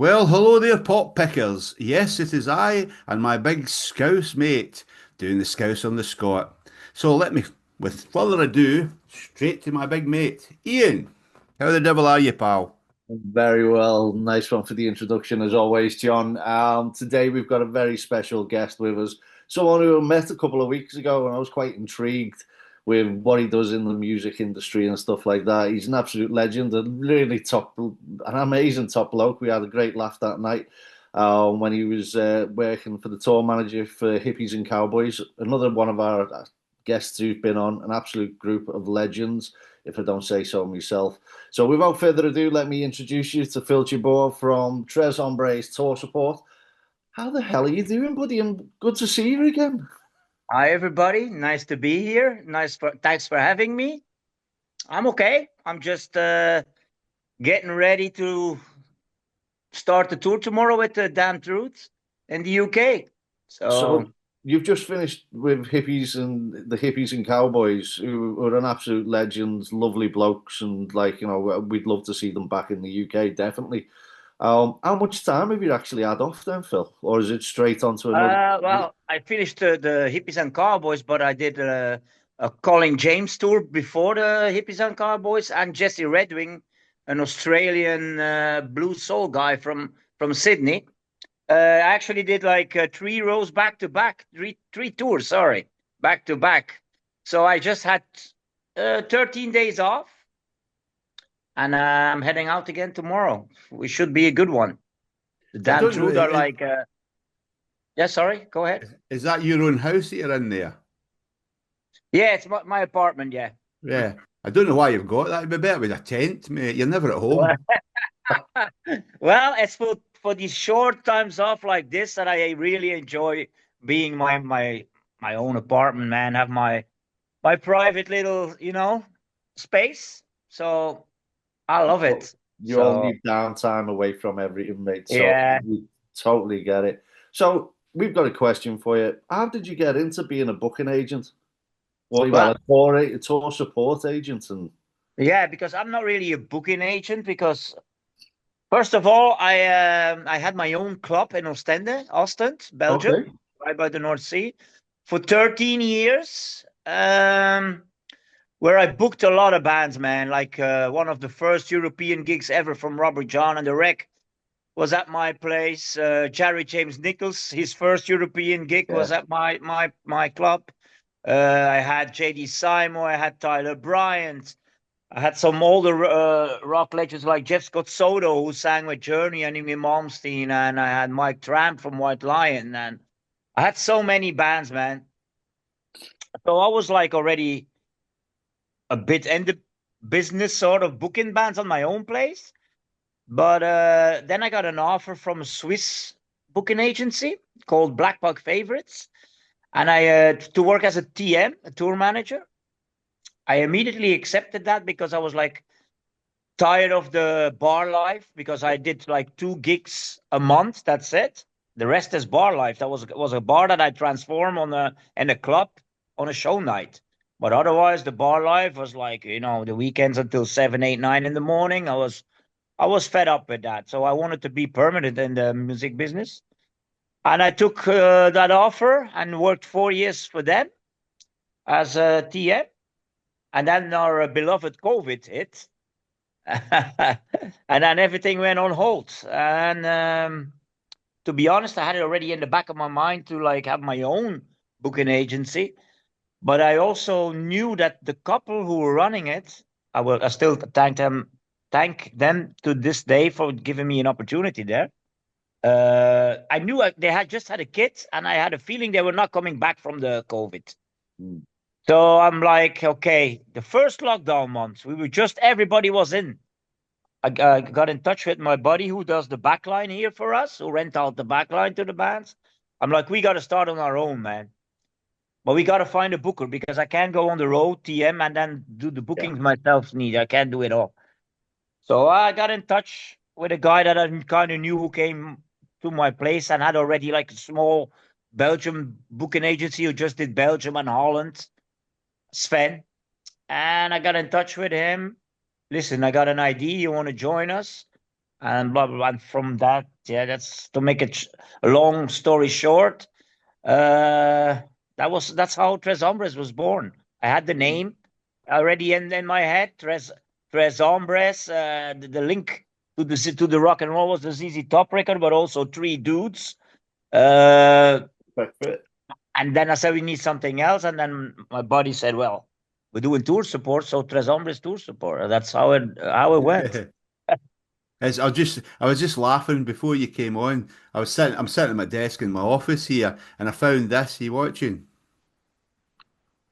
Well, hello there, pop pickers. Yes, it is I and my big Scouse mate doing the Scouse on the Scot. So let me, with further ado, straight to my big mate, Ian. How the devil are you, pal? Very well. Nice one for the introduction, as always, John. Today we've got a very special guest with us, someone who I met a couple of weeks ago, and I was quite intrigued with what he does in the music industry and stuff like that. He's an absolute legend, an amazing top bloke. We had a great laugh that night when he was working for the tour manager for Hippies and Cowboys. Another one of our guests who's been on, an absolute group of legends, if I don't say so myself. So without further ado, let me introduce you to Phil Chebbour from Tres Hombres Tour Support. How the hell are you doing, buddy? And good to see you again. Hi, everybody. Nice to be here. Thanks for having me. I'm okay. I'm just getting ready to start the tour tomorrow with the Damn Truth in the UK. So So you've just finished with Hippies and Cowboys, who are an absolute legends, lovely blokes, and we'd love to see them back in the UK, definitely. How much time have you actually had off then, Phil? Or is it straight onto another? well, I finished the Hippies and Cowboys, but I did a Colin James tour before the Hippies and Cowboys, and Jesse Redwing, an Australian blues soul guy from Sydney. I actually did like 3 rows back to back, three tours, sorry, back to back. So I just had 13 days off, and I'm heading out again tomorrow. We should be a good one. The I Damn don't know. Truth are like, yeah, sorry, go ahead. Is that your own house that you're in there? Yeah, it's my apartment. Yeah. Yeah. I don't know why you've got that. It'd be better with a tent, mate. You're never at Well, home. well, it's for these short times off like this that I really enjoy being my own apartment, man. Have my private little, space. So I love it. You all So need downtime away from everything, mate. So yeah. we totally get it. So we've got a question for you. How did you get into being a booking agent? Well, A tour support agent, and yeah, because I'm not really a booking agent because first of all, I had my own club in Ostend, Belgium, okay, right by the North Sea, for 13 years. Where I booked a lot of bands, man. Like one of the first European gigs ever from Robert John and the Wreck was at my place. Jerry James Nichols, his first European gig yeah, was at my club. I had JD Simo, I had Tyler Bryant, I had some older rock legends like Jeff Scott Soto, who sang with Journey and Amy Malmsteen, and I had Mike Tramp from White Lion, and I had so many bands, man. So I was like already a bit in the business sort of booking bands on my own place. But then I got an offer from a Swiss booking agency called Blackbuck Favorites, and I to work as a TM, a tour manager. I immediately accepted that because I was like tired of the bar life because I did like 2 gigs a month. That's it. The rest is bar life. That was a bar that I transformed on a in a club on a show night. But otherwise, the bar life was like the weekends until 7, 8, 9 in the morning. I was fed up with that, so I wanted to be permanent in the music business. And I took that offer and worked 4 years for them as a TM. And then our beloved COVID hit, and then everything went on hold. And to be honest, I had it already in the back of my mind to like have my own booking agency. But I also knew that the couple who were running it, I still thank them to this day for giving me an opportunity there. I knew they had just had a kid, and I had a feeling they were not coming back from the COVID. mm, So I'm like, okay, the first lockdown months, everybody was in. I got in touch with my buddy who does the backline here for us, who rent out the backline to the bands. I'm like, we got to start on our own, man. But we got to find a booker because I can't go on the road, TM, and then do the yeah. bookings myself. I can't do it all. So I got in touch with a guy that I kind of knew who came to my place and had already like a small Belgium booking agency who just did Belgium and Holland, Sven. And I got in touch with him. Listen, I got an idea. You want to join us? And blah, blah, blah. And from that Yeah, that's to make it a long story short. That's how Tres Hombres was born. I had the name already in my head. Tres Hombres. The link to the rock and roll was the ZZ Top record, but also three dudes. Uh, and then I said we need something else, and then my buddy said, "Well, we're doing tour support, so Tres Hombres tour support." And that's how it went. I was just laughing before you came on. I'm sitting at my desk in my office here, and I found this. Are you watching?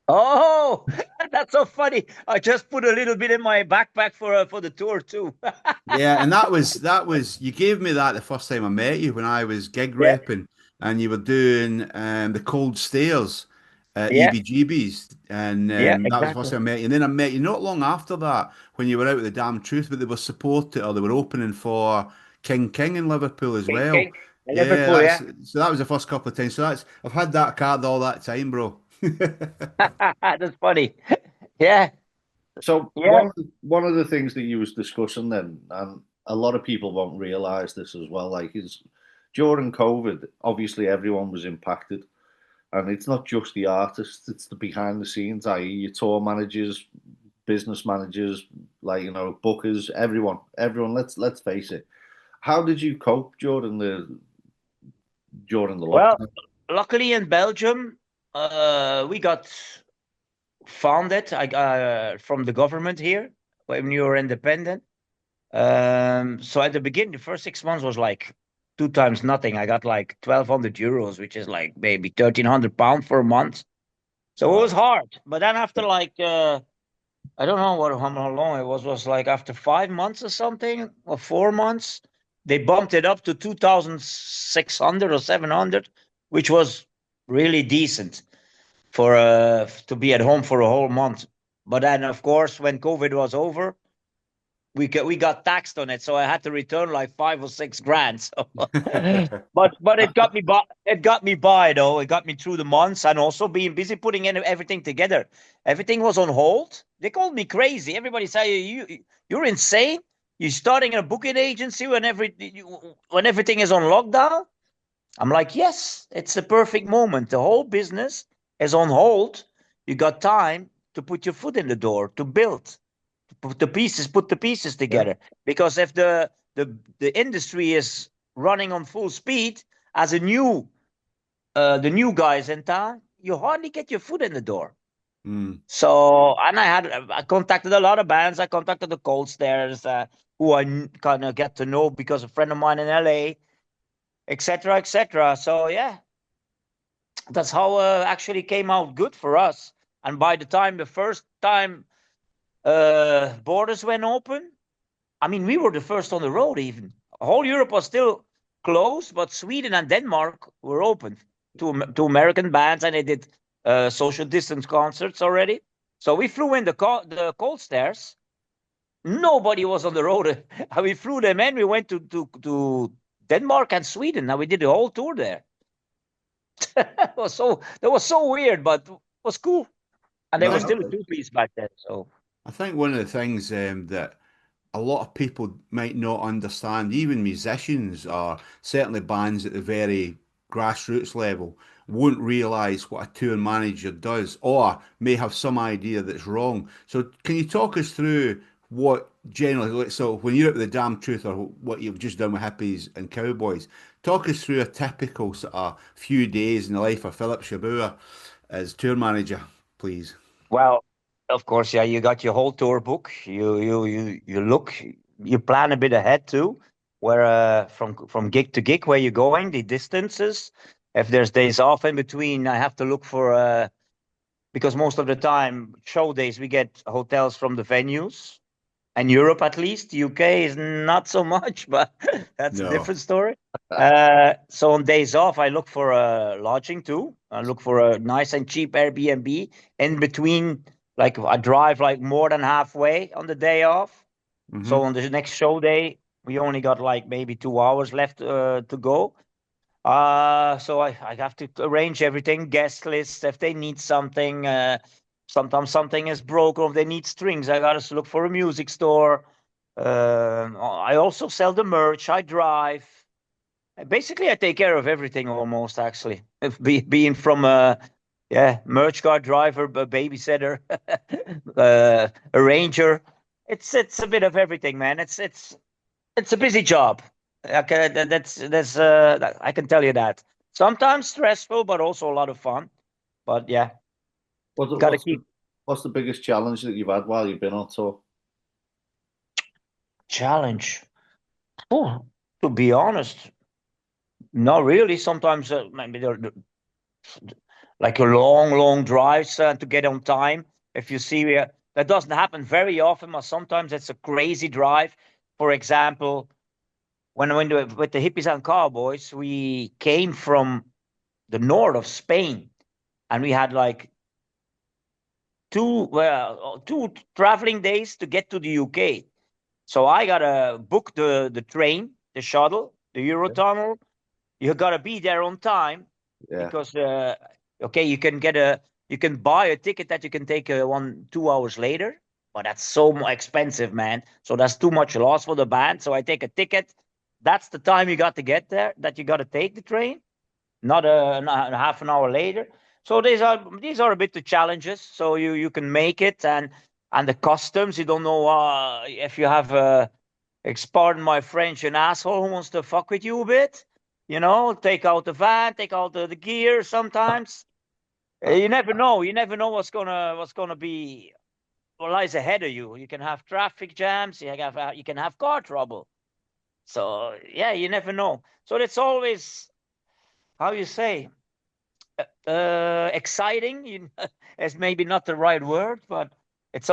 Oh, that's so funny. I just put a little bit in my backpack for the tour too. Yeah, and that was you gave me that the first time I met you when I was gig Yeah, repping, and you were doing the Cold Stairs at yeah, EBGB's, and yeah, that was the first exactly. time I met you. And then I met you not long after that when you were out with the Damn Truth, but they were supported or they were opening for King in Liverpool as King, well. King. Yeah, Liverpool, that's yeah. so that was the first couple of times. So that's I've had that card all that time, bro. That's funny. Yeah, So yeah, one of the things that you was discussing then, and a lot of people won't realise this as well, like is during COVID, obviously everyone was impacted. And it's not just the artists, it's the behind the scenes, i.e. your tour managers, business managers, like bookers, everyone, let's face it. How did you cope during the well, lockdown? luckily in Belgium, we got funded from the government here when you were independent. So at the beginning, the first 6 months was like two times nothing. I got like 1,200 euros, which is like maybe 1,300 pounds for a month. So it was Wow. hard. But then after like I don't know how long it was like after 5 months or something, or 4 months, they bumped it up to 2,600 or 700, which was really decent for to be at home for a whole month. But then of course when COVID was over, we got taxed on it, so I had to return like 5 or 6 grand. So, but it got me by though. It got me through the months, and also being busy putting in everything together. Everything was on hold. They called me crazy. Everybody said you're insane. You're starting a booking agency when everything is on lockdown. I'm like, yes, it's the perfect moment. The whole business is on hold. You got time to put your foot in the door to build put the pieces Yeah. together. Because if the industry is running on full speed as the new guys in town, you hardly get your foot in the door. Mm. So, and I contacted a lot of bands. I contacted the Cold Stairs, who I kind of get to know because a friend of mine in LA, etc., etc. So yeah, that's how actually came out good for us. And by the time the first time borders went open, I mean, we were the first on the road even. Whole Europe was still closed, but Sweden and Denmark were open to American bands, and they did social distance concerts already. So we flew in the Cold Stairs. Nobody was on the road. We flew them in. We went to Denmark and Sweden. Now we did the whole tour there. That was so weird, but it was cool. And they I were think still a two-piece back then. So I think one of the things that a lot of people might not understand, even musicians or certainly bands at the very grassroots level, won't realise what a tour manager does or may have some idea that's wrong. So, can you talk us through what generally, like, so when you're at the Damn Truth or what you've just done with Hippies and Cowboys, talk us through a typical sort of few days in the life of Philip Chebbour as tour manager, please. well, of course, yeah, you got your whole tour book. You look, you plan a bit ahead too, where from gig to gig where you're going, the distances. If there's days off in between, I have to look for because most of the time show days we get hotels from the venues, and Europe at least. UK is not so much, but that's a No. different story. So on days off, I look for lodging too. I look for a nice and cheap Airbnb in between. Like I drive like more than halfway on the day off. So Hmm. on the next show day, we only got like maybe 2 hours left to go. So I have to arrange everything, guest list, if they need something. Sometimes something is broken, or if they need strings, I gotta look for a music store. I also sell the merch. I drive. Basically, I take care of everything almost, actually. If being from yeah, merch car driver, a babysitter, a ranger. It's a bit of everything, man. It's a busy job. Okay, I can tell you that. Sometimes stressful, but also a lot of fun. But yeah, What, gotta what's the keep what's the biggest challenge that you've had while you've been on tour? challenge. Oh, to be honest, not really. Sometimes maybe like a long drives to get on time. If you see, that doesn't happen very often, but sometimes it's a crazy drive. For example, with the hippies and cowboys, we came from the north of Spain, and we had like two traveling days to get to the UK. So I gotta book the train, the shuttle, the Eurotunnel. You gotta be there on time Yeah, because okay, you can buy a ticket that you can take 2 hours later, but that's so expensive, man. So that's too much loss for the band. So I take a ticket. That's the time you got to get there. That you got to take the train, not a half an hour later. So these are a bit the challenges. So you can make it, and the customs. You don't know if you have pardon my French, an asshole who wants to fuck with you a bit. Take out the van, take out the gear. Sometimes you never know. You never know what's gonna be what lies ahead of you. You can have traffic jams. You can have car trouble. So yeah, you never know. So it's always how you say exciting. It's maybe not the right word, but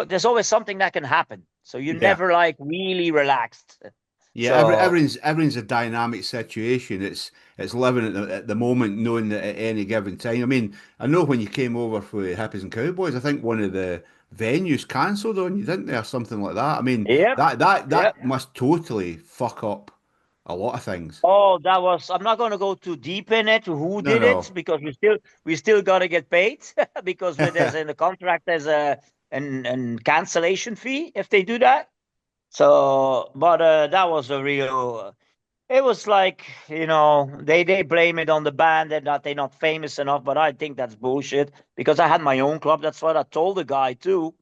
there's always something that can happen. So you're Yeah. never like really relaxed. Yeah, So everything's a dynamic situation. It's living at the moment, knowing that at any given time. I mean, I know when you came over for Hippies and Cowboys, I think one of the venues cancelled on you, didn't they, or something like that. I mean, yep, yep. that must totally fuck up a lot of things. Oh, that was. I'm not going to go too deep in it. Who No, did it? no. Because we still got to get paid because there's in the contract there's an cancellation fee if they do that. So, but that was a real. It was like they blame it on the band and that they're not famous enough, but I think that's bullshit because I had my own club. That's what I told the guy too.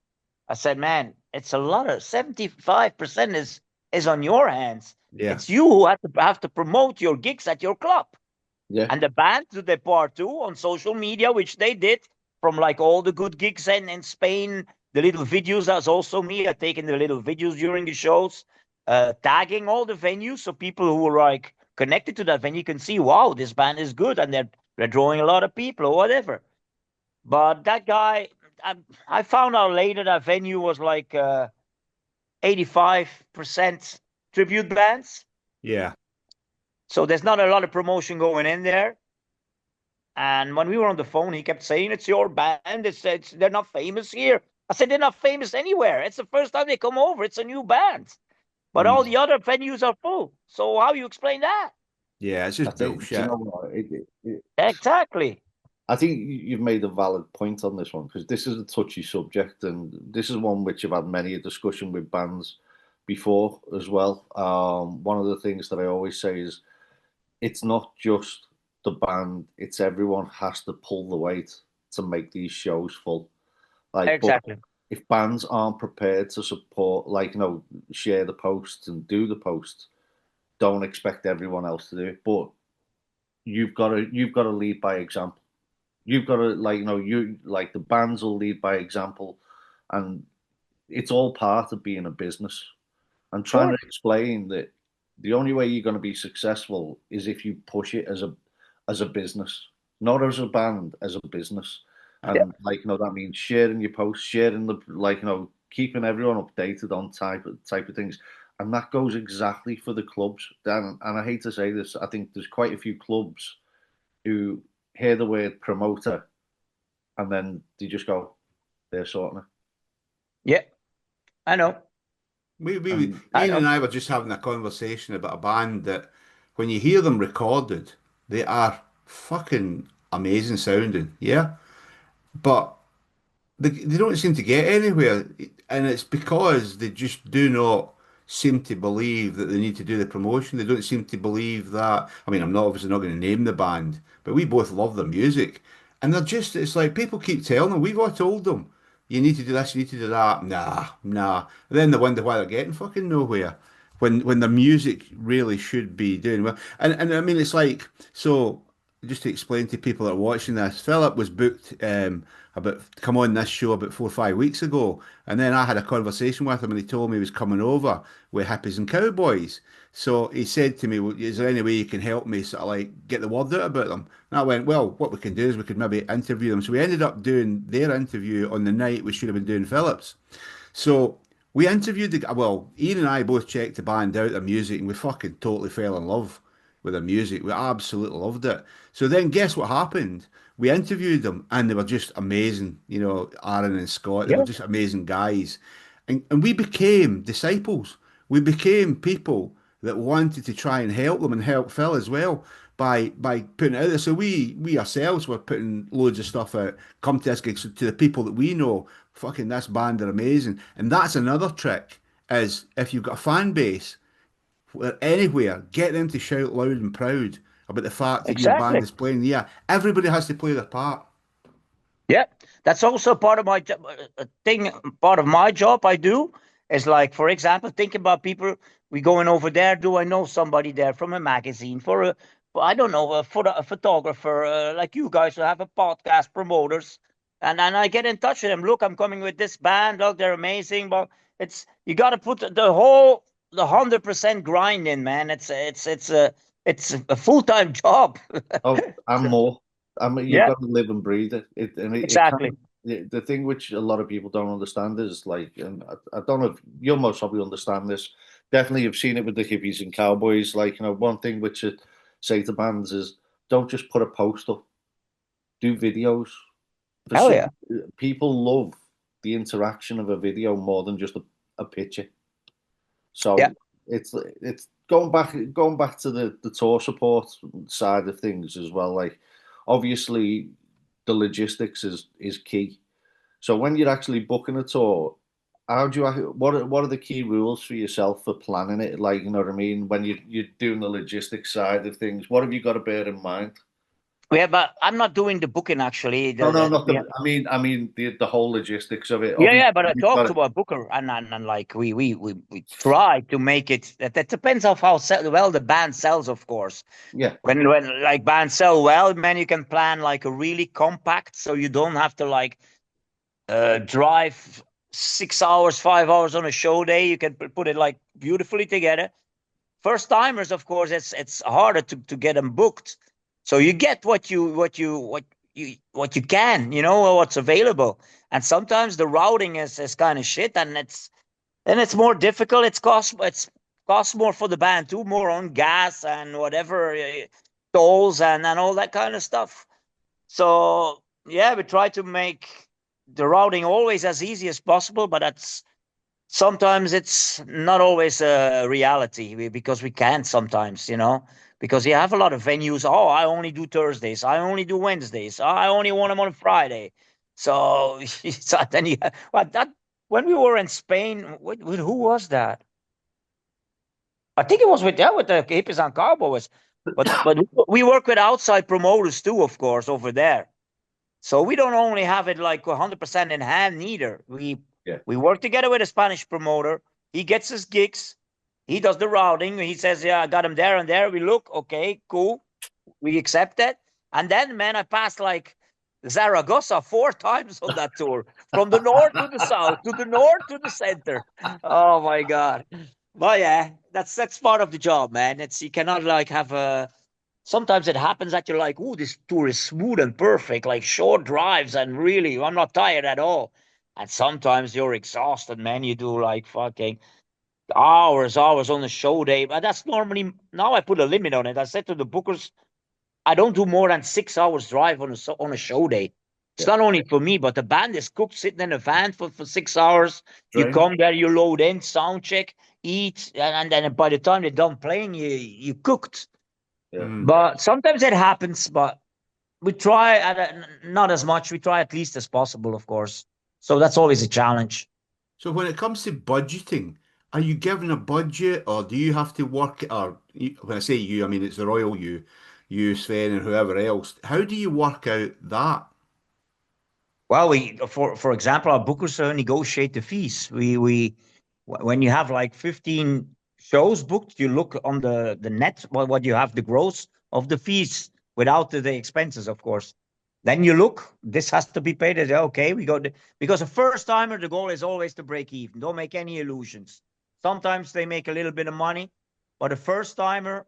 I said, man, it's a lot of 75% is on your hands. Yeah, It's you who have to promote your gigs at your club. yeah, And the band do their part too on social media, which they did from like all the good gigs in Spain. The little videos, that's also me. I taking the little videos during the shows, tagging all the venues so people who are like connected to that venue can see, wow, this band is good and they're drawing a lot of people or whatever. But that guy, I found out later that venue was like 85% tribute bands. yeah, So there's not a lot of promotion going in there. And when we were on the phone, he kept saying, "It's your band. They're not famous here." I said, "They're not famous anywhere. It's the first time they come over. It's a new band. But all mm, the other venues are full. So how you explain that?" yeah. It's just I think. Do you bullshit. know what? Exactly. I think you've made a valid point on this one because this is a touchy subject, and this is one which I've had many a discussion with bands before as well. One of the things that I always say is it's not just the band; it's everyone has to pull the weight to make these shows full. Like, but Exactly. if bands aren't prepared to support, like, share the posts and do the posts, don't expect everyone else to do it. But you've got to lead by example. You've got to you like the bands will lead by example, and it's all part of being a business. And trying Sure. to explain that the only way you're going to be successful is if you push it as a business, not as a band, as a business. Yeah. And that means sharing your posts, sharing the keeping everyone updated on type of things. And that goes exactly for the clubs. And I hate to say this, I think there's quite a few clubs who hear the word promoter and then they just go, they're sorting it. Yeah. I know. And I Ian know. and I were just having a conversation about a band that, when you hear them recorded, they are fucking amazing sounding, yeah. But they don't seem to get anywhere, and it's because they just do not. seem to believe that they need to do the promotion. They don't seem to believe that. I mean, I'm not obviously not going to name the band, but we both love their music. And they're just, it's like people keep telling them, we've all told them, you need to do this, you need to do that. Nah, nah. And then they wonder why they're getting fucking nowhere when the music really should be doing well. And I mean, it's like, so just to explain to people that are watching this, Philip was booked about to come on this show about 4 or 5 weeks ago, and then I had a conversation with him, and he told me he was coming over with hippies and cowboys. So he said to me, well, "Is there any way you can help me sort of like get the word out about them?" And I went, "Well, what we can do is we could maybe interview them." So we ended up doing their interview on the night we should have been doing Philip's. So we interviewed well, Ian and I both checked the band out, their music, and we fucking totally fell in love with their music. We absolutely loved it. So then guess what happened? We interviewed them and they were just amazing. You know, Aaron and Scott, they were Yeah, just amazing guys. And we became disciples. We became people that wanted to try and help them and help Phil as well by putting it out there. So we ourselves were putting loads of stuff out. Come to this gig so to the people that we know. Fucking this band are amazing. And that's another trick is if you've got a fan base anywhere, get them to shout loud and proud about the fact that your band exactly. is playing. Yeah, everybody has to play their part. Yeah, that's also part of my thing. Part of my job I do is like, for example, think about people. We going over there. Do I know somebody there from a magazine for a? I don't know, a photographer like you guys who have a podcast promoters, and I get in touch with them. Look, I'm coming with this band. Look, they're amazing. But it's you got to put the 100% grind in, man. It's a full-time job. Oh, and So, more. I mean, you've yeah, got to live and breathe it. It exactly. can. The thing which a lot of people don't understand is like, and I don't know if you'll most probably understand this. Definitely, you've seen it with the hippies and cowboys. Like, one thing which I say to bands is don't just put a post up, do videos. For Hell some yeah. people, love the interaction of a video more than just a picture. Yeah. So it's going back to the tour support side of things as well. Like obviously the logistics is key. So when you're actually booking a tour, how do you what are the key rules for yourself for planning it? Like you know what I mean? When you're doing the logistics side of things, what have you got to bear in mind? Yeah, but I'm not doing the booking actually. No, no, not Yeah, the. I mean the whole logistics of it. yeah, Obviously, yeah. But I you've got talked it. to a booker, and like we try to make it. That depends on how well the band sells, of course. Yeah, When like bands sell well, man, you can plan like a really compact, so you don't have to like drive 6 hours, 5 hours on a show day. You can put it like beautifully together. First timers, of course, it's harder to get them booked. So you get what you can, what's available. And sometimes the routing is kind of shit, and it's more difficult. It's cost more for the band too, more on gas and whatever tolls and all that kind of stuff. So yeah, we try to make the routing always as easy as possible, but that's sometimes it's not always a reality because we can't sometimes, because you have a lot of venues. Oh, I only do Thursdays. I only do Wednesdays. I only want them on Friday. So, so then well, that when we were in Spain, with who was that? I think it was with the hippies and cowboys. But we work with outside promoters too, of course, over there. So we don't only have it like 100% in hand neither. yeah, We work together with a Spanish promoter. He gets his gigs. He does the routing. He says, "Yeah, I got him there and there." We look, okay, cool. We accept that. And then, man, I passed like Zaragoza 4 times on that tour, from the north to the south, to the north to the center. Oh my God! But yeah, that's part of the job, man. It's you cannot like have a sometimes it happens that you're like, "Oh, this tour is smooth and perfect, like short drives, and really, I'm not tired at all." And sometimes you're exhausted, man. You do like fucking hours on the show day. But that's normally now I put a limit on it. I said to the bookers, I don't do more than 6 hours drive on a show day. It's yeah. not only for me, but the band is cooked sitting in a van for 6 hours. You Dream. come there, you load in, sound check, eat, and then by the time they're done playing, you cooked. Yeah. Mm. But sometimes it happens, but we try not as much. We try at least as possible, of course. So that's always a challenge. So when it comes to budgeting, are you given a budget, or do you have to work it? Or when I say you, I mean it's the royal you, Sven, and whoever else. How do you work out that? Well, for example, our bookers negotiate the fees. When you have like 15 shows booked, you look on the net, what you have, the gross of the fees without the expenses, of course. Then you look, this has to be paid. Okay, because a first timer, the goal is always to break even. Don't make any illusions. Sometimes they make a little bit of money, but a first timer,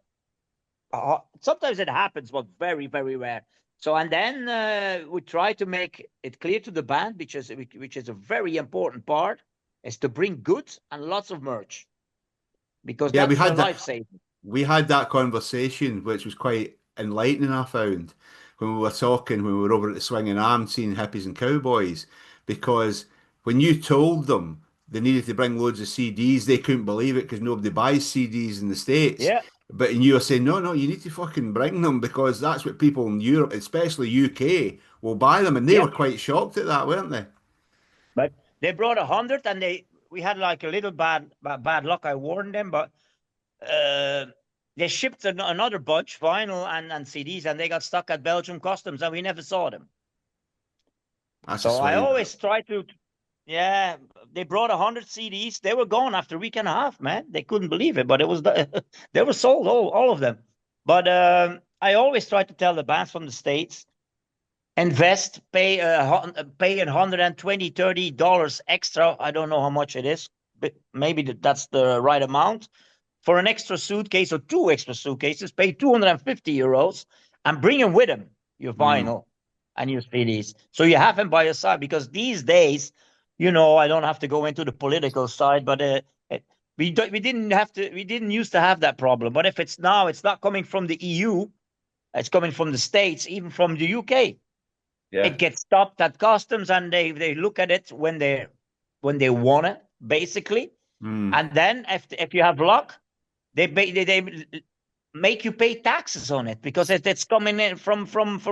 sometimes it happens, but very, very rare. So, and then we try to make it clear to the band, which is a very important part, is to bring goods and lots of merch, because Yeah, that's a lifesaver. we had that conversation, which was quite enlightening, I found, when we were talking, when we were over at the Swinging Arm seeing hippies and cowboys, because when you told them they needed to bring loads of CDs, they couldn't believe it because nobody buys CDs in the States. Yeah, But you were saying, no, no, you need to fucking bring them because that's what people in Europe, especially UK, will buy them. And they yeah. were quite shocked at that, weren't they? But they brought 100, and we had like a little bad luck. I warned them, but uh, they shipped another bunch, vinyl and CDs, and they got stuck at Belgium customs, and we never saw them. That's a So I swine. always try to, yeah, they brought 100 CDs. They were gone after a week and a half, man. They couldn't believe it, but it was they were sold, all of them. But I always try to tell the bands from the States, invest, pay $120-$130 extra. I don't know how much it is, but maybe that's the right amount for an extra suitcase or two extra suitcases. Pay €250 and bring them with them, your Mm. vinyl and your CDs, so you have them by your side. Because these days, I don't have to go into the political side, but we didn't used to have that problem. But if it's now, it's not coming from the EU, it's coming from the States, even from the UK. Yeah. It gets stopped at customs, and they look at it when they want it, basically. Mm. And then if you have luck, they make you pay taxes on it, because it's coming in from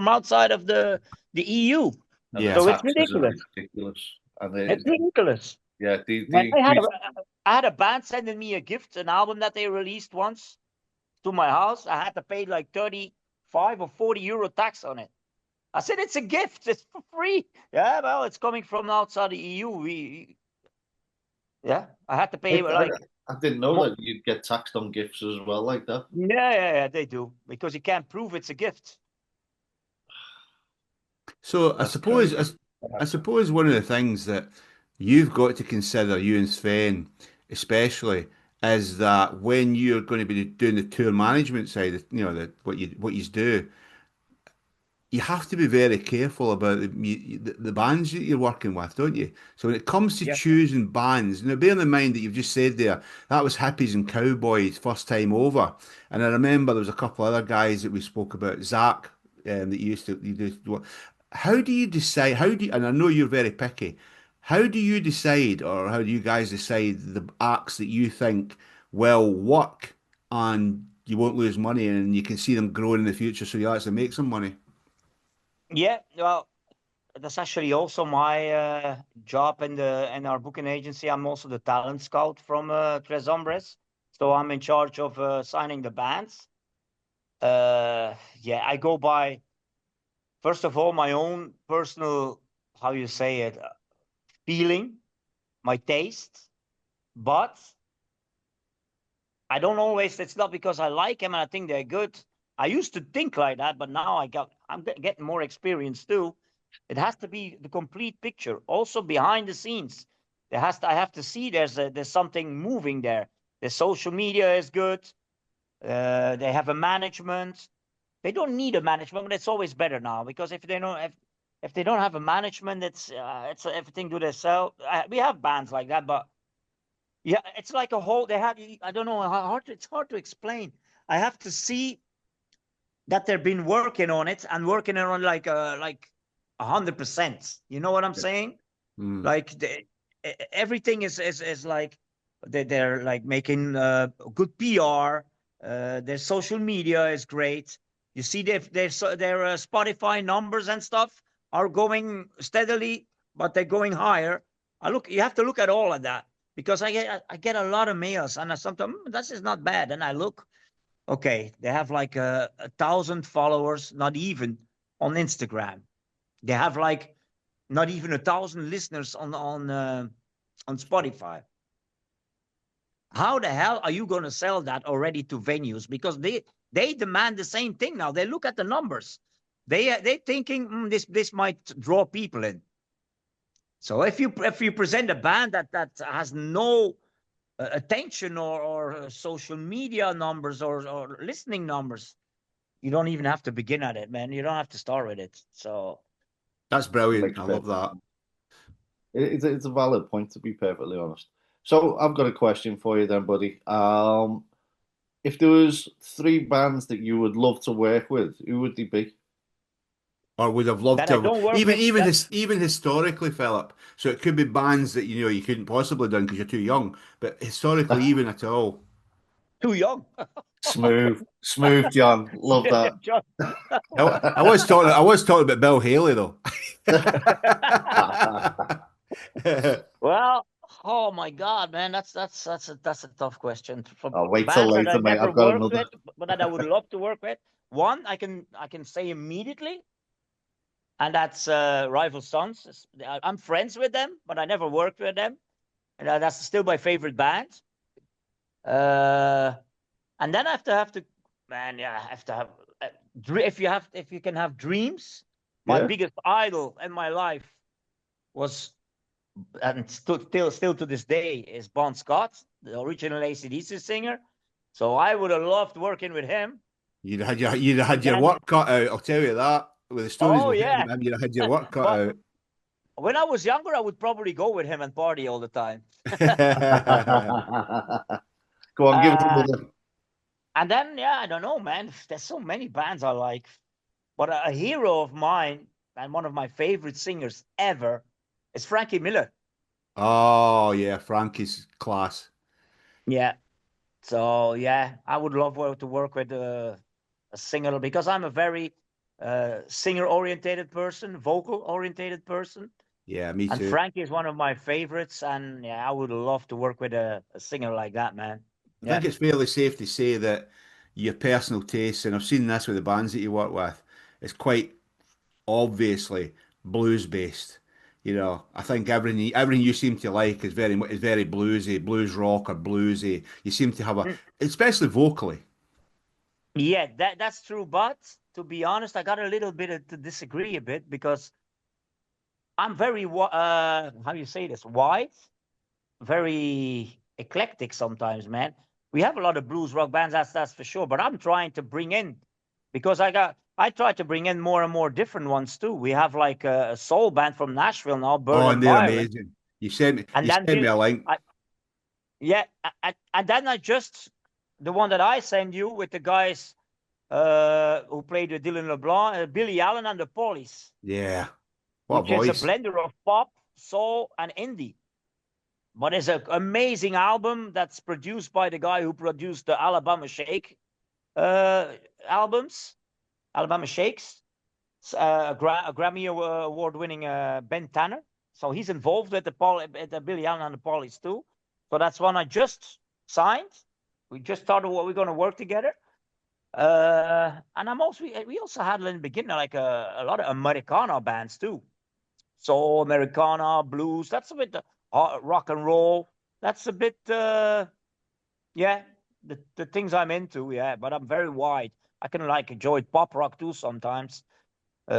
outside of the EU. And the Yeah. So it's taxes are ridiculous. ridiculous. And It's ridiculous. yeah, Man, I had a band sending me a gift, an album that they released once to my house. I had to pay like 35 or 40 euro tax on it. I said, it's a gift. It's for free. Yeah, well, it's coming from outside the EU. Yeah, I had to pay like, I didn't know that you'd get taxed on gifts as well like that. yeah, they do, because you can't prove it's a gift. So That's crazy. I suppose one of the things that you've got to consider, you and Sven especially, is that when you're going to be doing the tour management side, what you do, you have to be very careful about the bands that you're working with, don't you? So when it comes to Yeah, choosing bands, now bearing in mind that you've just said there, that was hippies and cowboys first time over. And I remember there was a couple other guys that we spoke about, Zach, that you used to. How do you decide? And I know you're very picky. How do you decide, or how do you guys decide the acts that you think will work and you won't lose money and you can see them growing in the future so you actually make some money? yeah. Well, that's actually also my job in our booking agency. I'm also the talent scout from Tres Hombres, so I'm in charge of signing the bands. Yeah, I go by, first of all, my own personal, how you say it, feeling, my taste. But I don't always. It's not because I like them and I think they're good. I used to think like that, but now I'm getting more experience too. It has to be the complete picture, also behind the scenes. I have to see there's something moving there. The social media is good. They have a management. They don't need a management, but it's always better now, because if they don't have a management, it's everything to themselves. We have bands like that, but yeah, it's like a whole. They have. I don't know how hard. It's hard to explain. I have to see that they've been working on it, and working on like 100%. You know what I'm saying? Mm. Like everything is like they're like making good PR. Their social media is great. You see, their Spotify numbers and stuff are going steadily, but they're going higher. You have to look at all of that. because I get a lot of mails, and I sometimes this is not bad. And I look, okay, they have like 1,000 followers, not even on Instagram. They have like not even 1,000 listeners on Spotify. How the hell are you going to sell that already to venues? Because they demand the same thing now. They look at the numbers. They thinking this might draw people in. So if you present a band that has no attention or social media numbers or listening numbers, you don't even have to begin at it, man. You don't have to start with it. So That's brilliant. Makes I love perfect that. sense. It's a valid point, to be perfectly honest. So I've got a question for you then, buddy. If there was three bands that you would love to work with, who would they be? Or would have loved that to I have don't work with. even historically, Philip. So it could be bands that you couldn't possibly done because you're too young, but historically, even at all. Too young. Smooth, smooth, John. Love that. John. I was talking about Bill Haley though. Well, oh my God, man, that's a tough question. From I'll wait till bands that I later, mate. never I've got worked another. with, but that I would love to work with. One I can say immediately, and that's Rival Sons. I'm friends with them, but I never worked with them, and that's still my favorite band. Uh, and then I have to, man, yeah, I have to have. If you can have dreams, my Yeah, biggest idol in my life was, and still to this day, is Bon Scott, the original AC/DC singer. So I would have loved working with him. You'd have had your Then, work cut out. I'll tell you that. With the stories oh we've heard yeah, about him, you'd have had your work but cut when I was younger, I would probably go with him and party all the time. out. go on, give us uh, another. and then, yeah, I don't know, man. There's so many bands I like, but a hero of mine and one of my favorite singers ever is Frankie Miller. Oh yeah, Frankie's class. Yeah. So yeah, I would love to work with a singer, because I'm a very singer orientated person, vocal orientated person, Yeah, me and too. Frankie is one of my favorites. And yeah, I would love to work with a singer like that, man. I Yeah. think it's fairly safe to say that your personal tastes, and I've seen this with the bands that you work with, is quite obviously blues based. I think everything you seem to like is very bluesy, blues rock or bluesy. You seem to have Mm. especially vocally. Yeah, that's true. But to be honest, I got a little bit to disagree a bit, because I'm very how you say this, wide, very eclectic sometimes, man. We have a lot of blues rock bands, that's for sure. But I'm trying to bring in, because I try to bring in more and more different ones too. We have like a soul band from Nashville now, Bird Oh, and and they're Byron, amazing. You sent me and you then sent me a link. yeah, and then I just the one that I send you with the guys who played with Dylan LeBlanc, Billy Allen and the Police, Yeah, what a which is a voice. blender of pop, soul, and indie. But it's an amazing album that's produced by the guy who produced the Alabama Shake uh, albums, Alabama Shakes, a Grammy award-winning Ben Tanner. So he's involved with the Billy Allen and the Pollies too. So that's one I just signed. We just started what we're going to work together. And we also had in the beginning like a lot of Americana bands too. Soul, Americana, blues. That's a bit rock and roll. That's a bit yeah, the things I'm into. Yeah, but I'm very wide. I can like enjoy pop rock too sometimes.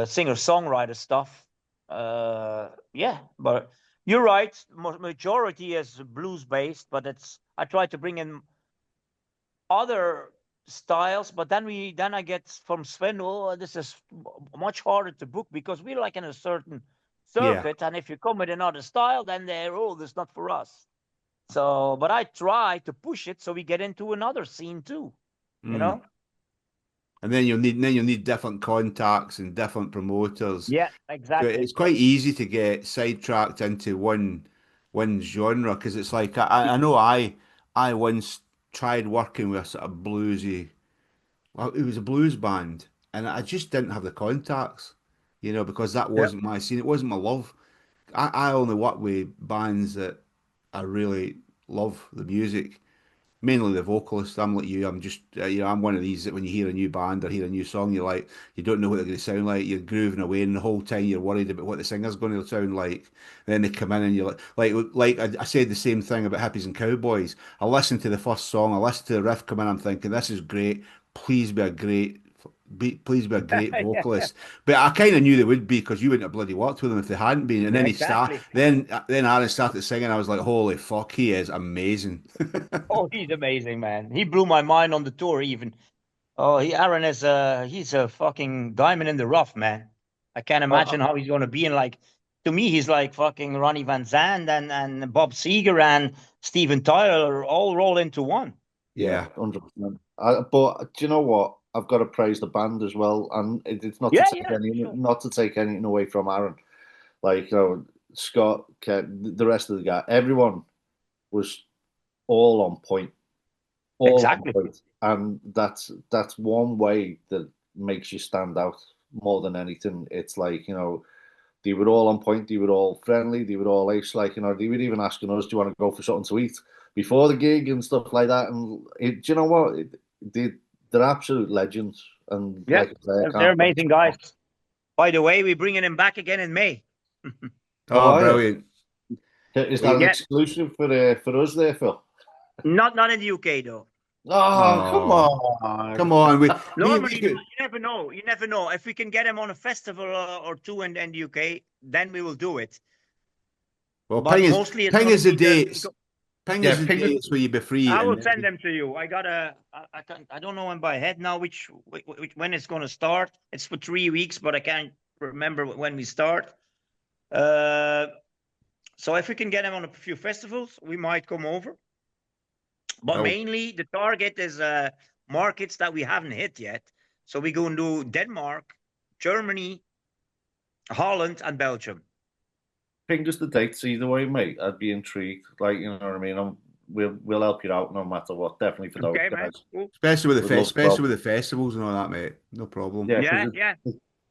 Singer songwriter stuff. Yeah, but you're right. Majority is blues based, but I try to bring in other styles. But then I get from Sven, oh, this is much harder to book, because we're like in a certain Yeah. circuit, and if you come with another style, then they're, oh, this is not for us. So, but I try to push it so we get into another scene too. You Mm. know? And then you'll need different contacts and different promoters. Yeah, So exactly. it's quite easy to get sidetracked into one genre because it's like I know I once tried working with a sort of bluesy. Well, it was a blues band, and I just didn't have the contacts, because that Yeah. wasn't my scene. It wasn't my love. I only work with bands that are really love the music. Mainly the vocalist. I'm like you. I'm just, I'm one of these that when you hear a new band or hear a new song, you don't know what they're going to sound like. You're grooving away, and the whole time you're worried about what the singer's going to sound like. Then they come in, and you're like I said the same thing about Hippies and Cowboys. I listened to the first song, I listened to the riff come in, I'm thinking, this is great. Please be a great. Please be a great Yeah, yeah. vocalist, but I kind of knew they would be because you wouldn't have bloody worked with them if they hadn't been. And Yeah, then exactly. then Aaron started singing. I was like, holy fuck, he is amazing. Oh, he's amazing, man. He blew my mind on the tour, even. Oh, Aaron is he's a fucking diamond in the rough, man. I can't Uh, imagine how he's gonna be in like. To me, he's like fucking Ronnie Van Zant and Bob Seger and Steven Tyler all roll into one. yeah, Yeah. 100%. But do you know what? I've got to praise the band as well, and it's not to Yeah, take yeah, for sure. not to take anything away from Aaron. Like, Scott, the rest of the guy, everyone was all on point, all on Exactly. point, and that's one way that makes you stand out more than anything. It's like, they were all on point, they were all friendly, they were all ace. Like, they were even asking us, "Do you want to go for something to eat before the gig and stuff like that?" And do you know what? They're absolute legends, and Yeah, like I say, I they're can't thank amazing them guys. enough. By the way, we're bringing him back again in May. How Oh, are you? brilliant. Is that an Yeah, exclusive for us there, Phil? not in the UK though. Oh, come Oh, on. come on. We Normally, you could. never know. You never know. If we can get him on a festival or two in the UK, then we will do it. Well, But mostly it's ping going to us the be the. dates. Ping us Yeah, the ping us. dates where you be free, I and will then send them to you. I got a. I can't. I don't know when by head now which when it's going to start. It's for 3 weeks, but I can't remember when we start. Uh, so if we can get him on a few festivals, we might come over. But oh, mainly the target is markets that we haven't hit yet. So we go and do Denmark, Germany, Holland, and Belgium. Ping us the dates either way, mate. I'd be intrigued. Like, you know what I mean? We'll help you out no matter what. Definitely for those Okay, man. guys. Cool. We'd love to especially help. with the festivals and all that, mate. No problem. Yeah, Yeah, because yeah.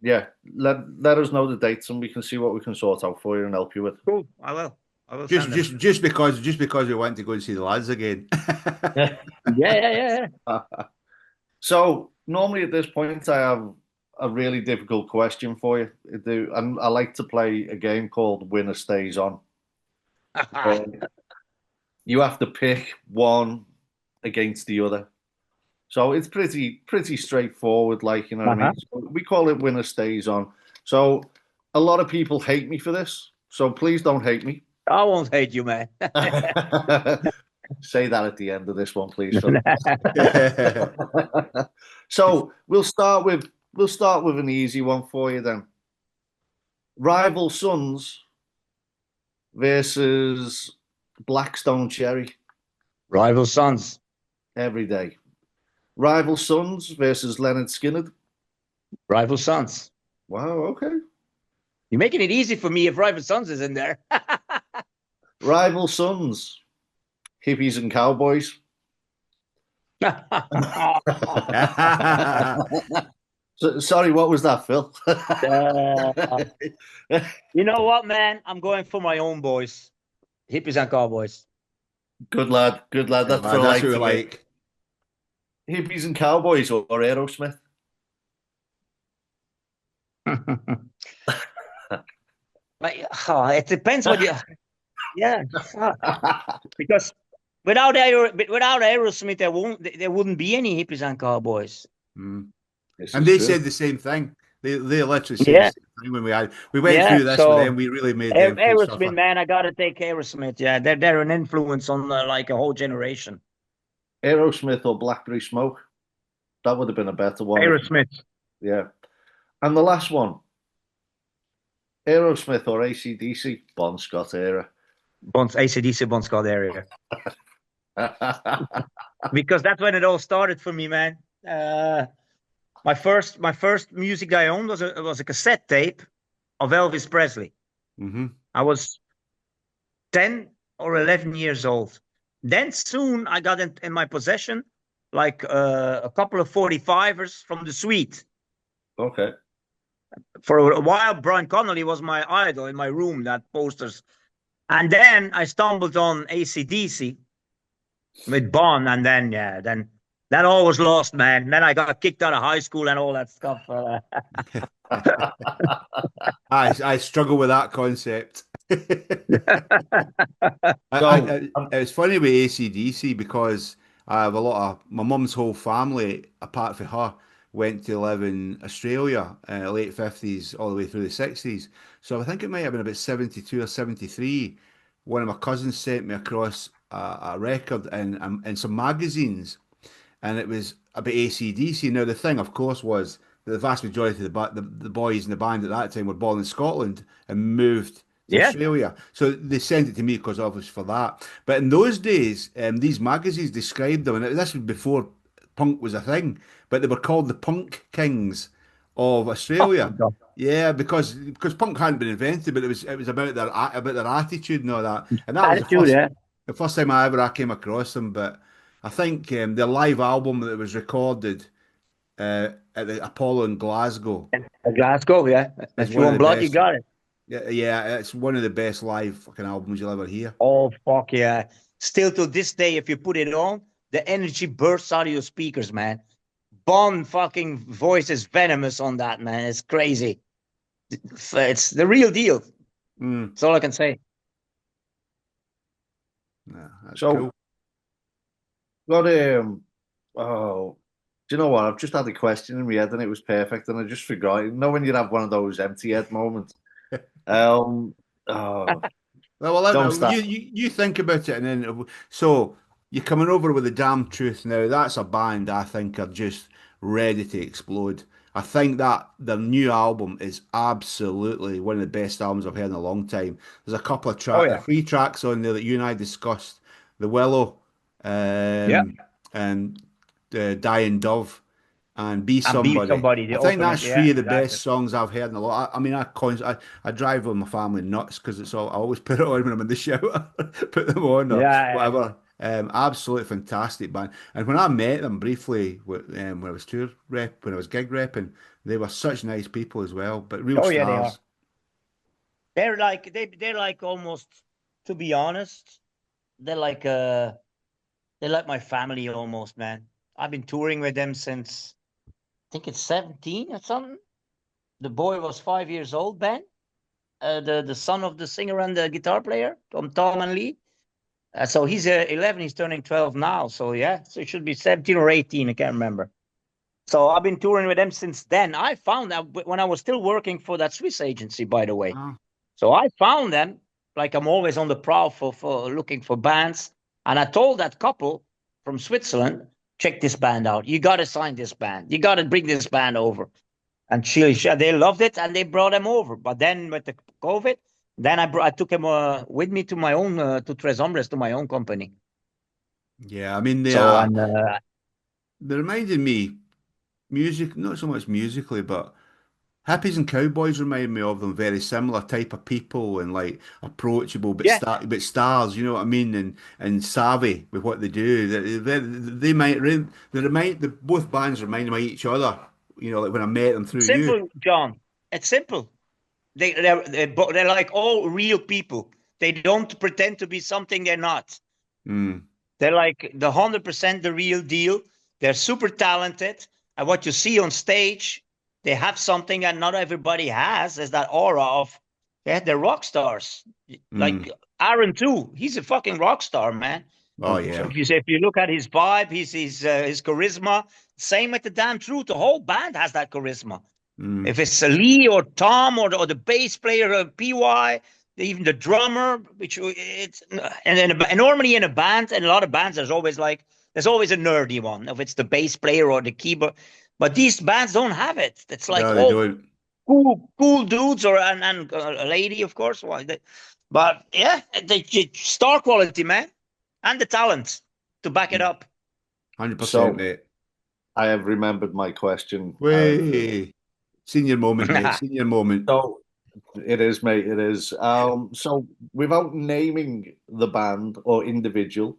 yeah, let us know the dates and we can see what we can sort out for you and help you with. Cool. I will. I will Just send them. just just because just because we want to go and see the lads again. Yeah. Yeah. So normally at this point, I have a really difficult question for you. And I like to play a game called Winner Stays On. Um, you have to pick one against the other. So it's pretty straightforward, like, you know what I Uh-huh. mean? So we call it Winner Stays On. So a lot of people hate me for this. So please don't hate me. I won't hate you, man. Say that at the end of this one, please, Phil. So we'll start with an easy one for you then. Rival Sons versus Blackstone Cherry Rival sons. every day. Rival Sons versus Leonard Skinner. Rival sons. Wow, okay. You're making it easy for me if Rival Sons is in there. Rival Sons, Hippies and Cowboys. Sorry, what was that, Phil? You know what, man? I'm going for my own boys. Hippies and Cowboys. Good lad, good lad. Yeah, That's what man, I that's like what we to hear. like. Hippies and Cowboys or Aerosmith. It depends what you. Yeah, because without Aerosmith, there wouldn't be any Hippies and Cowboys. Mm. This And is they true. said the same thing. They literally said the Yeah, same thing when we went yeah. through this with So them. We really made them feel Aerosmith, suffer. man, I gotta take Aerosmith. Yeah, they're an influence on like a whole generation. Aerosmith or Blackberry Smoke. That would have been a better one. Aerosmith. Yeah. And the last one, Aerosmith or AC/DC, Bon Scott era. AC/DC Bon Scott area. Because that's when it all started for me, man. My first music I owned was a cassette tape of Elvis Presley. Mm-hmm. I was 10 or 11 years old. Then soon I got in my possession like a couple of 45ers from the suite. Okay. For a while, Brian Connolly was my idol in my room, that posters. And then I stumbled on AC/DC with Bon, and then then all was lost, man. Then I got kicked out of high school and all that stuff. I struggle with that concept. So, It's funny with AC/DC because I have a lot of my mum's whole family, apart from her, went to live in Australia, late 50s all the way through the 60s. So I think it might have been about 72 or 73. One of my cousins sent me across a record and some magazines, and it was about AC/DC. Now, the thing, of course, was that the vast majority of the boys in the band at that time were born in Scotland and moved to Yeah, Australia. So they sent it to me because obviously for that. But in those days, these magazines described them, and this was before punk was a thing, but they were called the Punk Kings of oh my Australia. God. Yeah, because punk hadn't been invented, but it was about their attitude and all that. And that was Attitude, yeah. the first time I came across them. But I think their live album that was recorded at the Apollo in Glasgow Glasgow, yeah. is If you one of want the blood, you best. got it. Yeah, yeah, it's one of the best live fucking albums you'll ever hear. Oh fuck yeah! Still to this day, if you put it on, the energy bursts out of your speakers, man. Bond fucking voice is venomous on that, man. It's crazy. It's the real deal. Mm, That's all I can say. yeah, that's so cool. got oh, do you know what? I've just had a question in my head and it was perfect, and I just forgot. You know when you have one of those empty head moments. Um, oh, Well, don't start. you think about it, and then so you're coming over with the damn truth now. That's a band I think are just ready to explode. I think that their new album is absolutely one of the best albums I've heard in a long time. There's a couple of Oh track, yeah, three tracks on there that you and I discussed: "The Willow," yeah. um, and "Dying Dove." And Be And be Somebody. somebody. I The think opener. that's Yeah, three of the exactly. best songs I've heard in a lot. I mean, I drive with my family nuts because it's all I always put it on when I'm in the shower, put them on or Yeah, whatever. Absolutely fantastic band. And when I met them briefly when I was when I was gig repping, they were such nice people as well, but real oh yeah, they are. stars. They're like almost. To be honest, they're like they're like my family almost, man. I've been touring with them since I think it's 17 or something. The boy was 5 years old, Ben. The son of the singer and the guitar player, Tom and Lee. So he's 11. He's turning 12 now. So yeah, so it should be 17 or 18. I can't remember. So I've been touring with them since then. I found that when I was still working for that Swiss agency, by the way. Ah, So I found them. Like I'm always on the prowl for looking for bands. And I told that couple from Switzerland, check this band out. You got to sign this band. You got to bring this band over. And they loved it and they brought him over. But then with the COVID, then I took him with me to my own to Tres Hombres, to my own company. yeah, I mean So and they reminded me music, not so much musically, but Hippies and cowboys remind me of them. Very similar type of people and like approachable, yeah, but stars. You know what I mean? And savvy with what they do. They remind the both bands remind me of each other. You know, like when I met them through you. simple, John. It's simple. They're like all real people. They don't pretend to be something they're not. Mm, They're like the 100% the real deal. They're super talented. And what you see on stage, they have something that not everybody has, is that aura of, yeah, they're rock stars. mm. Like Aaron too. He's a fucking rock star, man. Oh yeah. If you look at his vibe, his charisma, same with the damn truth. The whole band has that charisma. Mm. If it's Lee or Tom or the bass player PY, even the drummer, which it's and then and normally in a band, and a lot of bands, there's always a nerdy one, if it's the bass player or the keyboard. But these bands don't have it. It's like No, they all don't. cool dudes or and a lady, of course. But yeah, the star quality, man, and the talent to back it up. 100%, So mate. I have remembered my question. Way. Senior moment, mate. Senior moment. So it is, mate. It is. So without naming the band or individual,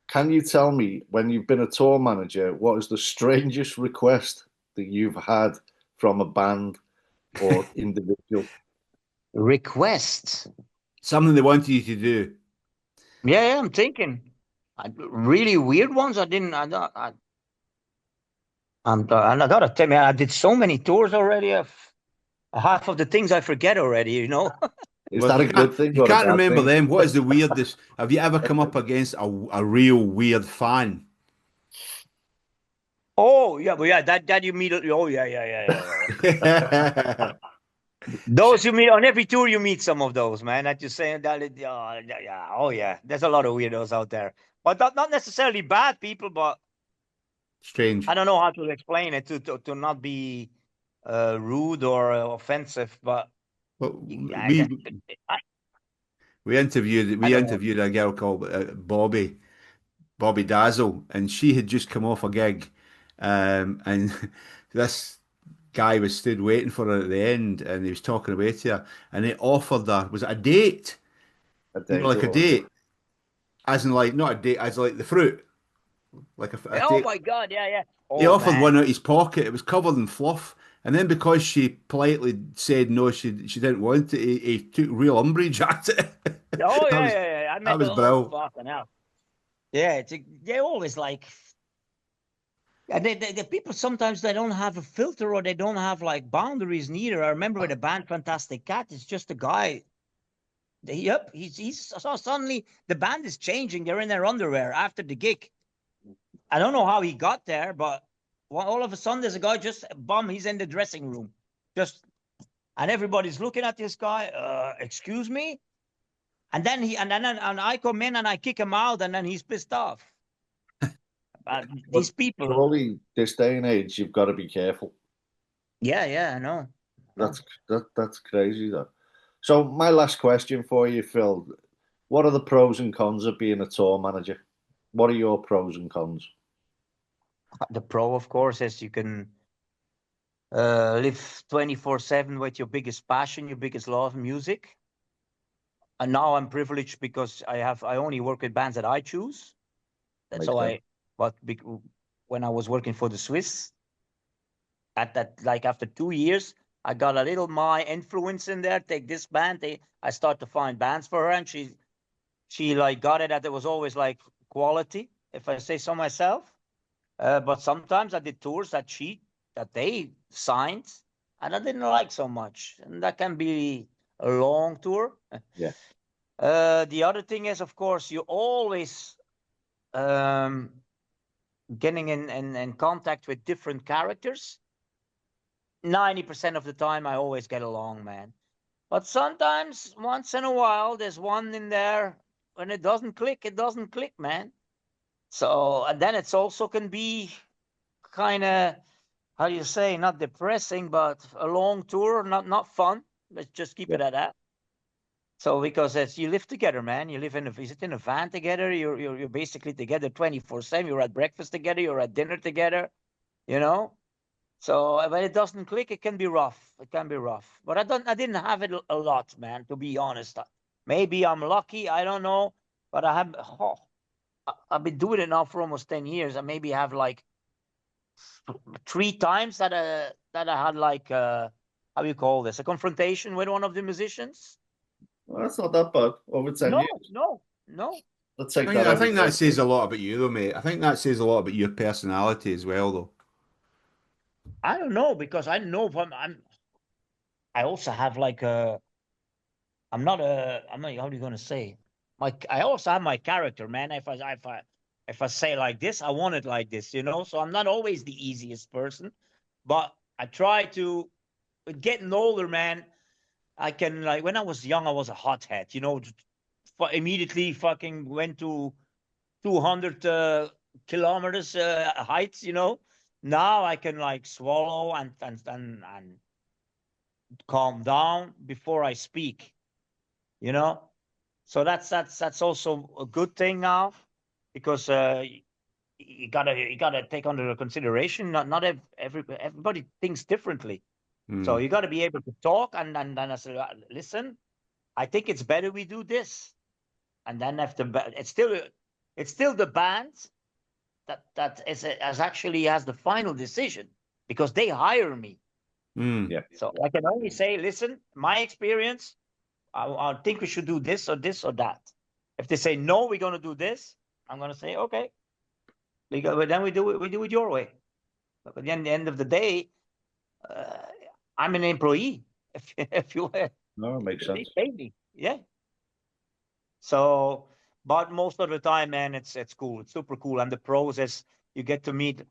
can you tell me when you've been a tour manager, what is the strangest request that you've had from a band or individual? Request. Something they wanted you to do. Yeah, I'm thinking. Really weird ones. I didn't. I don't. And I gotta tell you, I did so many tours already. Half of the things I forget already. You know. Is Well, that if a good thing you or a can't bad remember thing? them, what is the weirdest? Have you ever come up against a real weird fan? Oh yeah, but yeah, that you meet. Oh yeah. Yeah. Those you meet on every tour. You meet some of those, man. That you're saying that. Yeah. Oh yeah. There's a lot of weirdos out there, but not necessarily bad people. But I Strange. don't know how to explain it to not be rude or offensive. But But I, that, I, I we don't know. interviewed a girl called Bobby Dazzle, and she had just come off a gig, and this guy was stood waiting for her at the end, and he was talking away to her, and he offered her, was it a date? A You know, date like a or date, as in like not a date, as like the fruit, like a Oh date. my God, yeah. He Oh offered one man. out his pocket. It was covered in fluff, and then because she politely said no, she didn't want it. He took real umbrage at it. Oh That was yeah. I that met. was Oh brilliant. fucking hell. Yeah, they always like. Yeah, the people sometimes they don't have a filter or they don't have like boundaries neither. I remember with the band Fantastic Cat, it's just a guy. Yep, he's so suddenly the band is changing. They're in their underwear after the gig. I don't know how he got there, but all of a sudden there's a guy just bum. He's in the dressing room, just and everybody's looking at this guy. Excuse me, and then I come in and I kick him out, and then he's pissed off. but These people. surely this day and age you've got to be careful. Yeah, I know. No. That's crazy though. So my last question for you, Phil. What are the pros and cons of being a tour manager? What are your pros and cons? The pro, of course, is you can live 24/7 with your biggest passion, your biggest love, music. And now I'm privileged because I only work with bands that I choose. That's Makes how sense. but when I was working for the Swiss, at that, like after 2 years, I got a little my influence in there. Take this band, I start to find bands for her, and she like got it that it was always like quality, if I say so myself. But sometimes I did tours that they signed and I didn't like so much, and that can be a long tour. Yeah. The other thing is, of course, you always um, getting in contact with different characters. 90% of the time, I always get along, man. But sometimes, once in a while, there's one in there when it doesn't click. It doesn't click, man. So, and then it's also can be kind of, how do you say, not depressing, but a long tour, not fun. Let's just keep Yeah. it at that. So because as you live together, man, you sit in a van together. You're basically together 24/7. You're at breakfast together. You're at dinner together. You know. So when it doesn't click, it can be rough. It can be rough. But I didn't have it a lot, man. To be honest, maybe I'm lucky. I don't know. But I have. Oh, I've been doing it now for almost 10 years. I maybe have like three times that I had like how do you call this, a confrontation with one of the musicians. Well, that's not that bad. Over 10 No, years. no, no. Let's take that I out of think the that says a equation. lot about you, though, mate. I think that says a lot about your personality as well, though. I don't know because I know I also have like a I'm not how are you gonna say I also have my character, man. If I say like this, I want it like this, you know. So I'm not always the easiest person, but I try to. With getting older, man, I can like when I was young, I was a hothead, you know. Immediately fucking went to 200 kilometers heights, you know. Now I can like swallow and calm down before I speak, you know. So that's also a good thing now because you gotta take under consideration not everybody thinks differently. So Hmm. you got to be able to talk and I said, listen, I think it's better we do this. And then if it's still the band that actually has the final decision because they hire me. Hmm. Yeah. So I can only say, listen, my experience, I think we should do this or that. If they say no, we're gonna do this. I'm gonna say, okay, but then we do it your way. But at the end of the day, uh, I'm an employee. If you No, it makes they sense. pay me, yeah. So, but most of the time, man, it's cool. It's super cool, and the pros is you get to meet.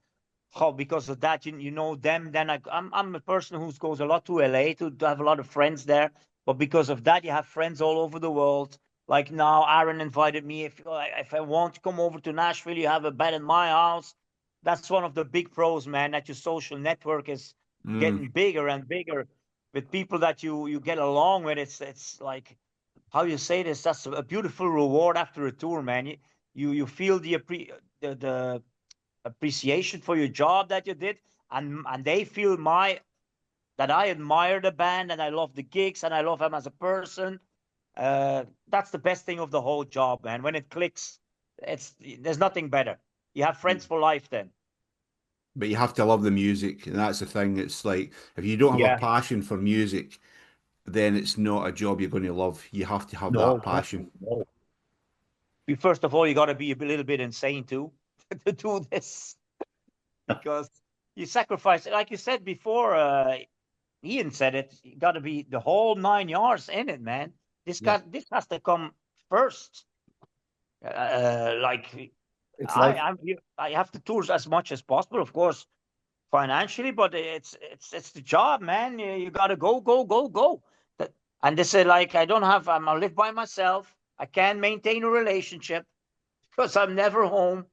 How because of that you know them. Then I'm a person who goes a lot to LA to have a lot of friends there. But because of that, you have friends all over the world. Like now, Aaron invited me. If I want to come over to Nashville, you have a bed in my house. That's one of the big pros, man. That your social network is Mm. getting bigger and bigger with people that you get along with. It's like how you say this. That's a beautiful reward after a tour, man. You feel the appreciation for your job that you did, and they feel my that I admire the band and I love the gigs and I love him as a person. That's the best thing of the whole job, man. When it clicks, there's nothing better. You have friends for life then. But you have to love the music, and that's the thing. It's like if you don't have a Yeah. passion for music, then it's not a job you're going to love. You have to have that No, no, passion. no. First of all, you got to be a little bit insane too to do this because you sacrifice, like you said before. Ian said it. You got to be the whole 9 yards in it, man. Yeah. This has to come first. Like It's I, like I'm, I have to tour as much as possible, of course, financially, but it's the job, man. You got to go, go, go, go. And they say like I don't have. I live by myself. I can't maintain a relationship because I'm never home.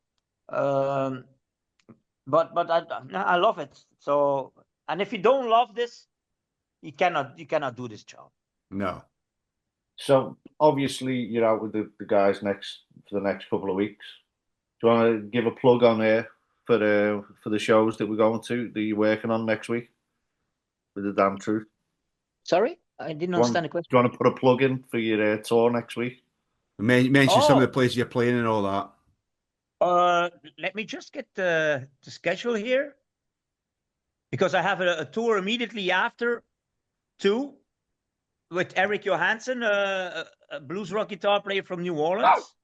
Um, but I love it. So and if you don't love this, you cannot do this job. No. so. Obviously, you're out with the guys next for the next couple of weeks. Do you want to give a plug on there for the shows that we're going to that you're working on next week with the damn truth? Sorry, I didn't understand the Do question. you want to put a plug in for your tour next week? Mention some of the Oh, places you're playing and all that. let me just get the schedule here because I have a tour immediately after too with Eric Johansson, a blues rock guitar player from New Orleans.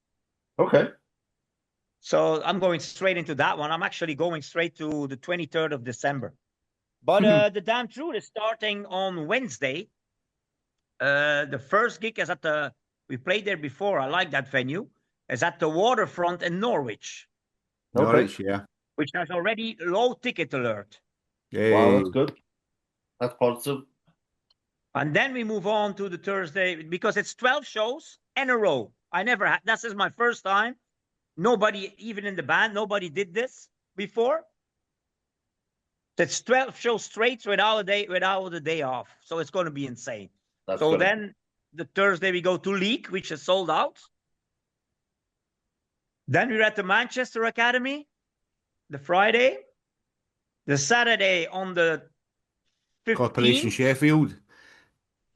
Okay. So I'm going straight into that one. I'm actually going straight to the 23rd of December. But the Damn Truth is starting on Wednesday. The first gig is we played there before. I like that venue. Is at the waterfront in Norwich, Okay. Norwich, yeah. which has already low ticket alert. Wow, Hey. that's good. That's positive. And then we move on to the Thursday because it's 12 shows in a row. I never had, this is my first time. Nobody, even in the band, nobody did this before. That's 12 shows straight without a day off. So it's going to be insane. That's So good. then the Thursday we go to Leek, which is sold out. Then we're at the Manchester Academy, the Friday. The Saturday on the Corporation 15th, Sheffield.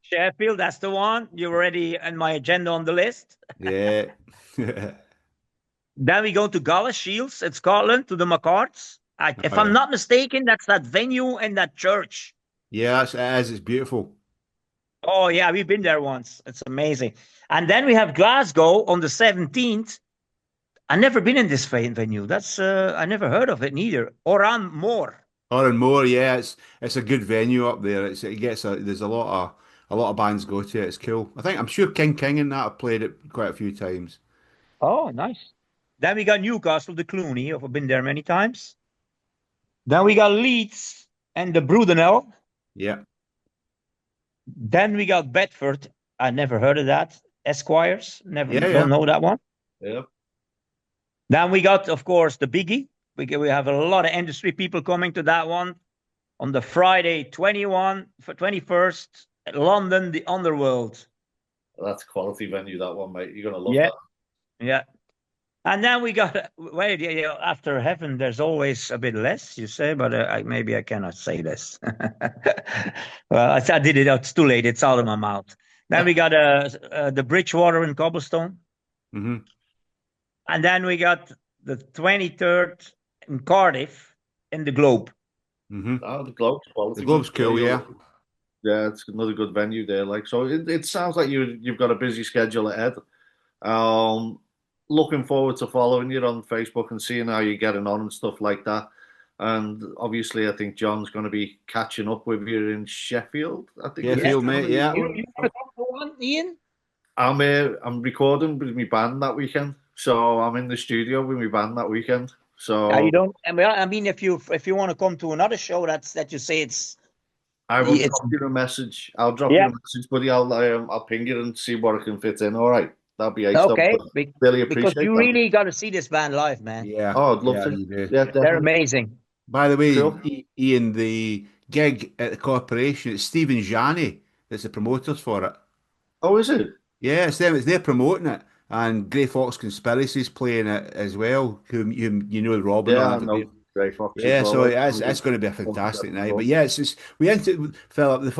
Sheffield, that's the one. You're already on my agenda on the list. Yeah. Then we go to Gala Shields in Scotland to the McCarts. If Oh, I'm yeah. not mistaken, that's that venue and that church. Yeah, it is. It's beautiful. Oh, yeah, we've been there once. It's amazing. And then we have Glasgow on the 17th. I've never been in this venue. That's I never heard of it neither. Oran Moor. Or and more, yeah, it's a good venue up there. It gets there's a lot of bands go to it. It's cool. I'm sure King and that have played it quite a few times. Oh, nice. Then we got Newcastle, the Clooney. I've been there many times. Then we got Leeds and the Brudenell. Yeah. Then we got Bedford. I never heard of that. Esquires. Never Yeah, don't yeah. know that one. Yeah. Then we got, of course, the biggie. We have a lot of industry people coming to that one on the Friday 21st, London, the Underworld. That's a quality venue, that one, mate. You're gonna love Yeah, that. yeah. And then we got after heaven, there's always a bit less, you say, but maybe I cannot say this. Well, I did it. It's too late. It's out of my mouth. Then we got the Bridgewater in Cobblestone, Hmm. and then we got the 23rd in Cardiff in the Globe. Hmm. Oh, the Globe's quality. The Globe's cool, yeah. Yeah, it's another good venue there. Like, so it sounds like you've got a busy schedule ahead. Um, looking forward to following you on Facebook and seeing how you're getting on and stuff like that. And obviously, I think John's going to be catching up with you in Sheffield. I think Yeah, it is. Phil, mate. Yeah. You want to come to one, Ian? I'm recording with my band that weekend, so I'm in the studio with my band that weekend. You So don't. I mean, if you want to come to another show, that you say I will it's drop you a message. I'll drop you yeah. a message, buddy. I'll ping you and see what I can fit in. All right, that'll be ace. Okay, Really because appreciate you that. really got to see this band live, man. Yeah. Oh, I'd love Yeah, to. you do. Yeah, They're definitely. amazing. By the way, Cool. Ian, the gig at the corporation, it's Stephen Janney that's the promoters for it. Oh, is it? Yeah, it's them. It's they're promoting it, and Grey Fox Conspiracy's playing it as well. Whom you know, Robin Yeah, on I that. know Grey Fox as Yeah, so well. it's going to be a fantastic night. But yeah, it's just Philip. The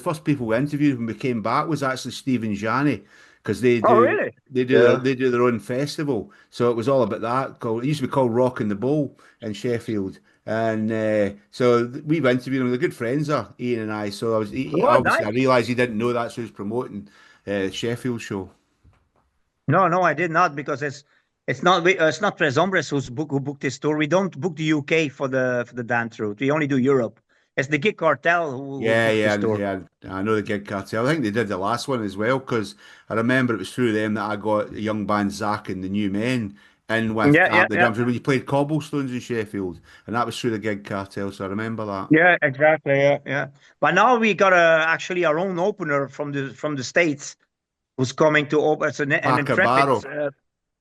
first people we interviewed when we came back was actually Stephen Janney because they Oh, do really? they do their, Yeah. they do their own festival. So it was all about that. It used to be called Rock and the Bowl in Sheffield, and we've interviewed them. They're good friends, are Ian and I. So Oh, obviously I nice. realised he didn't know that's who's promoting Sheffield show. No, I did not because it's not Tres Hombres who booked this tour. We don't book the UK for the dance route. We only do Europe. It's the Gig Cartel who Yeah, booked yeah, this tour. yeah. I know the Gig Cartel. I think they did the last one as well because I remember it was through them that I got the young band Zach and the New Men in with Yeah, Camp the yeah. Drums when you played Cobblestones in Sheffield, and that was through the Gig Cartel. So I remember that. Yeah, exactly. Yeah. But now we got actually our own opener from the States who's coming to open. It's an Parker intrepid. Barrow.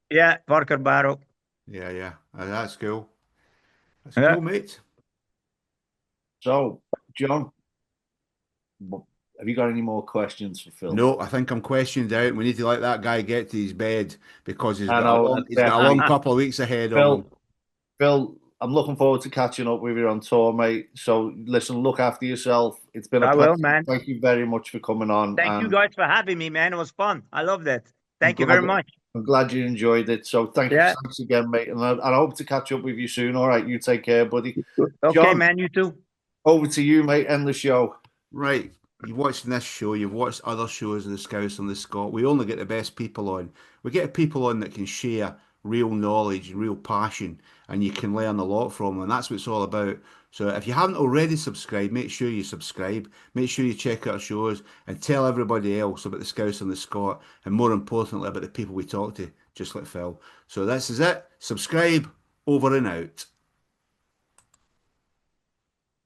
Yeah, Parker Barrow. Yeah, yeah. That's cool. That's Yeah. cool, mate. So, John, have you got any more questions for Phil? No, I think I'm questioned out. We need to let that guy get to his bed because I know, he's got a long definitely. couple of weeks ahead of Phil, him. Phil, I'm looking forward to catching up with you on tour, mate. So, listen, look after yourself. It's been a I pleasure. will, man. Thank you very much for coming on, Thank you and guys for having me, man. It was fun. I loved it. I'm Thank you glad very much. I'm glad you enjoyed it. So, Yeah. thanks again, mate. And I hope to catch up with you soon. All right, you take care, buddy. Okay, John, man. You too. over to you, mate. End the show. Right. You've watched this show, you've watched other shows of the Scouts and the Scot. We only get the best people on. We get people on that can share real knowledge and real passion, and you can learn a lot from them. And that's what it's all about. So if you haven't already subscribed, make sure you subscribe. Make sure you check out our shows and tell everybody else about the Scouts and the Scot, and more importantly, about the people we talk to, just like Phil. So this is it. Subscribe, over and out.